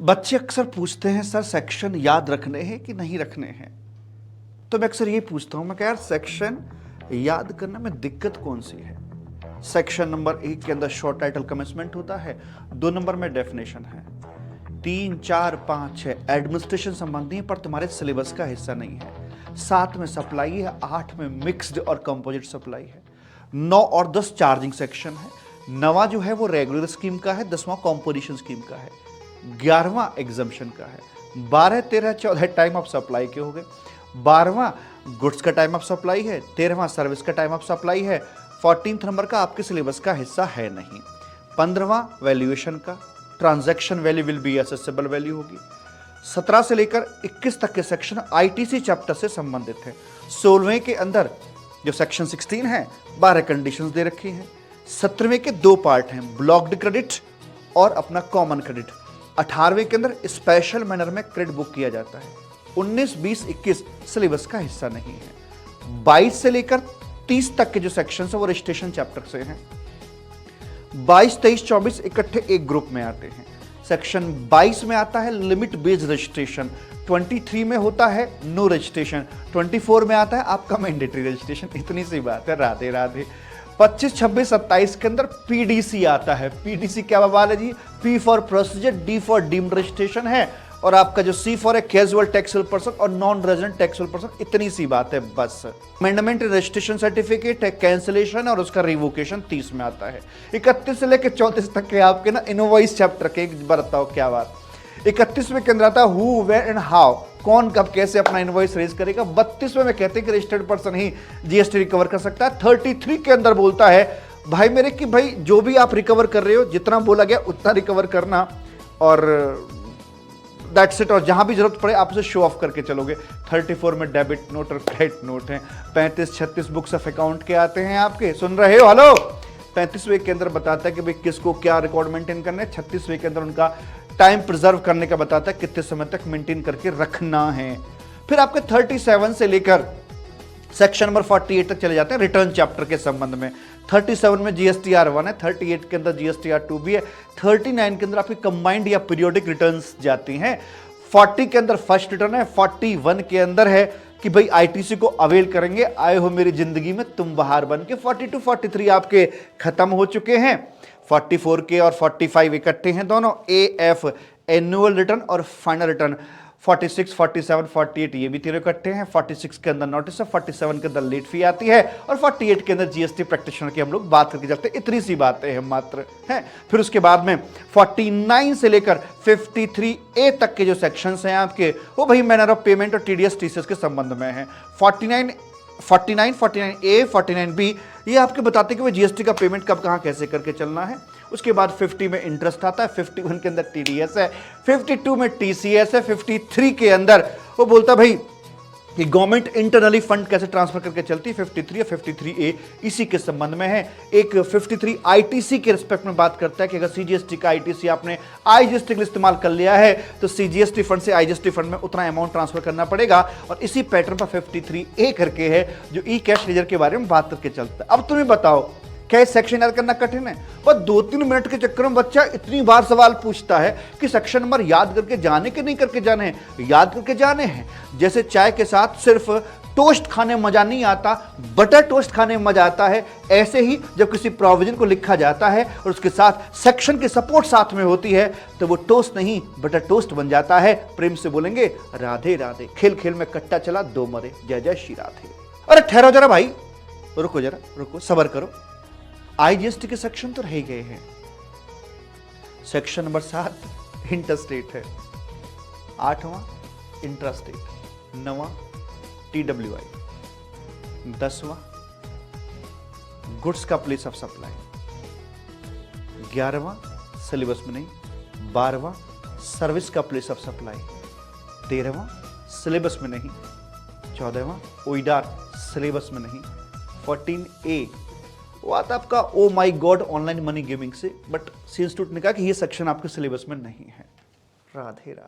बच्चे अक्सर पूछते हैं सर सेक्शन याद रखने हैं कि नहीं रखने हैं। तो मैं अक्सर ये पूछता हूं, मैं यार सेक्शन याद करने में दिक्कत कौन सी है। सेक्शन नंबर 1 के अंदर शॉर्ट टाइटल कमेंसमेंट होता है, 2 नंबर में डेफिनेशन है, 3, 4, 5, 6 एडमिनिस्ट्रेशन संबंधी है पर तुम्हारे सिलेबस का हिस्सा नहीं है, 7 में सप्लाई है, 8 में मिक्स्ड और कंपोजिट सप्लाई है, 9 और 10 चार्जिंग सेक्शन है, 9वां जो है वो रेगुलर स्कीम का है, 10वां कॉम्पोजिशन स्कीम का है, 11वां एग्जाम्पशन का है, 12, 13, 14 टाइम ऑफ सप्लाई के हो गए, 12वां गुड्स का टाइम ऑफ सप्लाई है, 13वां सर्विस का टाइम ऑफ सप्लाई है, 14th नंबर का आपके सिलेबस का हिस्सा है नहीं, 15वां वैल्यूएशन का transaction value will be accessible value होगी। 17 से लेकर 21 तक के सेक्शन आईटीसी चैप्टर से संबंधित है। 16वें के अंदर जो सेक्शन 16 है 12 कंडीशंस दे रखी हैं। 17वें के 2 पार्ट हैं, ब्लॉक्ड क्रेडिट और अपना कॉमन क्रेडिट। 18वें के अंदर स्पेशल मैनर में क्रेडिट बुक किया जाता है। 19, 20, 21 सिलेबस का हिस्सा नहीं है। 22 से लेकर 30 तक के जो सेक्शन है वो रजिस्ट्रेशन चैप्टर से हैं। 22, 23, 24 इकट्ठे एक ग्रुप में आते हैं। सेक्शन 22 में आता है लिमिट बेस्ड रजिस्ट्रेशन, 23 में होता है नो रजिस्ट्रेशन, 24 में आता है आपका मैंडेटरी रजिस्ट्रेशन। इतनी सी बात है, राधे राधे। 25, 26, 27 के अंदर पीडीसी आता है। पीडीसी क्या बवाल है जी? P for procedure, D for deemed registration है और आपका जो सी फॉर है कैजुअल टैक्सेबल पर्सन और नॉन रेजिडेंट टैक्सेबल पर्सन। इतनी सी बात है बस। अमेंडमेंट रजिस्ट्रेशन सर्टिफिकेट है, कैंसिलेशन और उसका रिवोकेशन 30 में आता है। 31 से लेकर 34 तक के आपके ना इनवॉइस चैप्टर के बताओ क्या बात। 31वें के अंदर आता है हु, वेयर एंड हाउ, कौन कब कैसे अपना इनवॉइस रेज करेगा। 32वें में कहते हैं कि रजिस्टर्ड पर्सन ही जीएसटी रिकवर कर सकता है। 33 के अंदर बोलता है भाई मेरे कि भाई जो भी आप रिकवर कर रहे हो जितना बोला गया उतना रिकवर करना और दैट्स इट, और जहां भी जरूरत पड़े आप उसे शो ऑफ करके चलोगे। 34 में डेबिट नोट और क्रेडिट नोट है। 35, 36 बुक्स ऑफ अकाउंट के आते हैं आपके, सुन रहे हो? हेलो। 35वें के अंदर बताता है कि भाई किसको क्या रिकॉर्ड मेंटेन करना है। 36वें के अंदर उनका टाइम प्रिजर्व करने का बताता है कितने समय तक मेंटेन करके रखना है। फिर आपके 37 से लेकर सेक्शन नंबर 48 तक चले जाते हैं रिटर्न चैप्टर के संबंध में। 37 में जीएसटीआर1 है, 38 के अंदर जीएसटीआर2 भी है, 39 के अंदर आपकी कंबाइंड या पीरियोडिक रिटर्न्स जाती हैं, 40 के अंदर फर्स्ट रिटर्न है, 41 के अंदर है कि भाई आईटीसी को अवेल करेंगे, आए हो मेरी जिंदगी में तुम बहार बन के। 42, 43 आपके खत्म हो चुके हैं। 44 के और 45 इकट्ठे हैं दोनों, एएफ एनुअल रिटर्न और फाइनल रिटर्न। 46, 47, 48 ये भी तीनों इकट्ठे हैं। 46 के अंदर नोटिस है, 47 के अंदर लेट फी आती है और 48 के अंदर जीएसटी प्रैक्टिशनर की हम लोग बात करके चलते हैं। इतनी सी बातें हैं मात्र हैं। फिर उसके बाद में 49 से लेकर 53A तक के जो सेक्शंस हैं आपके वो भाई मैनर ऑफ पेमेंट और टीडीएस टीसीएस के संबंध में है। 49, 49A, 49B ये आपके बताते हैं कि वो जीएसटी का पेमेंट कब कहां कैसे करके चलना है। उसके बाद 50 में इंटरेस्ट आता है, 51 के अंदर टीडीएस है, 52 में टीसीएस है, 53 के अंदर वो बोलता है भाई कि गवर्नमेंट इंटरनली फंड कैसे ट्रांसफर करके चलती है। 53 या 53A इसी के संबंध में है। एक 53 आईटीसी के रिस्पेक्ट में बात करता है कि अगर सीजीएसटी का आईटीसी आपने आईजीएसटी के लिए इस्तेमाल कर लिया है तो सीजीएसटी फंड से आईजीएसटी फंड में उतना अमाउंट ट्रांसफर करना पड़ेगा। और इसी पैटर्न पर 53A करके है जो ई कैश लेजर के बारे में बात करके चलता है। अब तुम्हें बताओ क्या सेक्शन याद करना कठिन है? बस 2-3 मिनट के चक्कर में बच्चा इतनी बार सवाल पूछता है कि सेक्शन नंबर याद करके जाने के नहीं करके जाने हैं, याद करके जाने हैं। जैसे चाय के साथ सिर्फ टोस्ट खाने में मजा नहीं आता, बटर टोस्ट खाने में मजा आता है, ऐसे ही जब किसी प्रोविजन को लिखा जाता है और उसके साथ सेक्शन की सपोर्ट साथ में होती है तो वो टोस्ट नहीं बटर टोस्ट बन जाता है। प्रेम से बोलेंगे राधे राधे। खेल खेल में कट्टा चला 2 मरे, जय जय श्री राधे। अरे ठहरो जरा भाई, रुको जरा, रुको, सबर करो। आईजीएसटी के सेक्शन तो रह गए हैं। सेक्शन नंबर 7 इंटरस्टेट है, 8वां इंट्रास्टेट, 9वां टीडब्ल्यूआई, 10वां गुड्स का प्लेस ऑफ सप्लाई, 11वां सिलेबस में नहीं, 12वां सर्विस का प्लेस ऑफ सप्लाई, 13वां सिलेबस में नहीं, 14वां ओइडार सिलेबस में नहीं, 14A वो आता आपका ओ माई गॉड ऑनलाइन मनी गेमिंग से, बट सी इंस्टीट्यूट ने कहा कि ये सेक्शन आपके सिलेबस में नहीं है। राधे राधे।